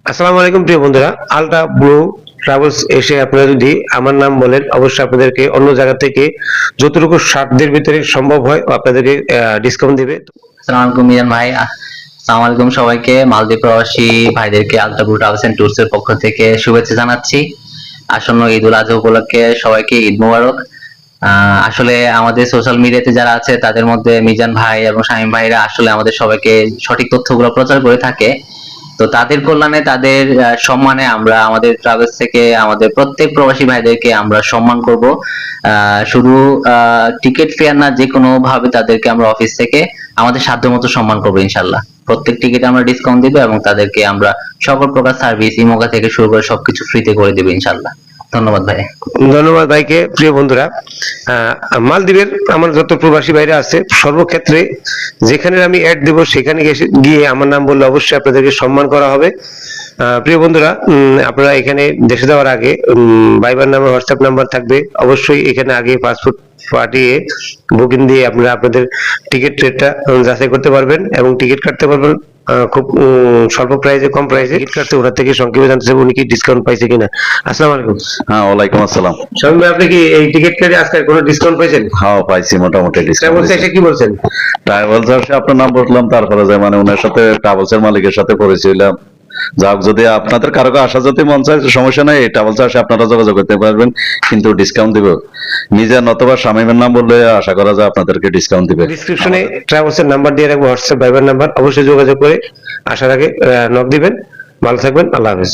আসসালামু আলাইকুম প্রিয় বন্ধুরা, আলট্রা ব্লু ট্রাভেলস এসে আপনারা যদি আমার নাম বলেন, অবশ্যই আপনাদেরকে অন্য জায়গা থেকে যতটুকু সাধ্যের ভিতরে সম্ভব হয় আপনাদেরকে ডিসকাউন্ট দিবে। আসসালামু আলাইকুম মিজান ভাই। আসসালামু আলাইকুম সবাইকে। মালদ্বীপ প্রবাসী ভাইদেরকে Ultra Blue Travels and Tours এর পক্ষ থেকে শুভেচ্ছা জানাচ্ছি। আসন্ন ঈদ উল আজহা উপলক্ষে সবাইকে ঈদ মোবারক। আসলে আমাদের সোশ্যাল মিডিয়াতে যারা আছে তাদের মধ্যে মিজান ভাই এবং শামীম ভাইরা আসলে আমাদের সবাইকে সঠিক তথ্যগুলো প্রচার করে থাকে। তো তাদের কল্যাণে, তাদের সম্মানে আমরা আমাদের ট্রাভেলস থেকে আমাদের প্রত্যেক প্রবাসী ভাইদেরকে আমরা সম্মান করব। শুধু টিকিট ফেয়ার না, যে কোনো ভাবে তাদেরকে আমরা অফিস থেকে আমাদের সাধ্যমতো সম্মান করবো ইনশাল্লাহ। প্রত্যেক টিকিটে আমরা ডিসকাউন্ট দিব এবং তাদেরকে আমরা সকল প্রকার সার্ভিস ইমোগা থেকে শুরু করে সবকিছু ফ্রিতে করে দিব ইনশাল্লাহ। ধন্যবাদ ভাই। ধন্যবাদ ভাইকে। প্রিয় বন্ধুরা, মালদ্বীপের আমার যত প্রবাসী ভাইরা আছে সর্বক্ষেত্রে যেখানে আমি অ্যাড দেব সেখানে গিয়ে আমার নাম বললে অবশ্যই আপনাদেরকে সম্মান করা হবে। প্রিয় বন্ধুরা, আপনারা এখানে দেশে যাওয়ার আগে ভাইবার নাম্বার, হোয়াটসঅ্যাপ নাম্বার থাকবে, অবশ্যই এখানে আগে পাসপোর্ট পাঠিয়ে বুকিং দিয়ে আপনারা আপনাদের টিকিট রেটটা যাচাই করতে পারবেন এবং টিকিট কাটতে পারবেন। খুব স্বল্প প্রাইসে, কম প্রাইসে টিকিট কাটতে ওনার থেকে সংক্ষেপে জানতে চাইবো উনি কি ডিসকাউন্ট পাইছে কিনা। আসসালামু আলাইকুম। হ্যাঁ, ওয়ালাইকুম আসসালাম। শামীম ভাই, আপনি কি এই টিকিট কেটে আজকে কোনো ডিসকাউন্ট পাইছেন? হ্যাঁ, পাইছি মোটামুটি ডিসকাউন্ট। এসে কি বলছেন? ট্রাভেলস এর আপনার নাম বললাম, তারপরে যে মানে ওনার সাথে ট্রাভেলস এর মালিকের সাথে পরিচয় হলাম। যাক, যদি আপনাদের কারো আসা যদি মন চায় সমস্যা নাই, এই ট্রাভেলস আসে আপনারা যোগাযোগ করতে পারবেন, কিন্তু ডিসকাউন্ট দিব। মিজান অথবা শামীমের নাম বললে আশা করা যায় আপনাদেরকে ডিসকাউন্ট দিবে। ডিসক্রিপশনে ট্রাভেলস এর নাম্বার দিয়ে রাখবো, হোয়াটসঅ্যাপ ভাইবার নাম্বার, অবশ্যই যোগাযোগ করে আসার আগে নক দিবেন। ভালো থাকবেন, আল্লাহ হাফেজ।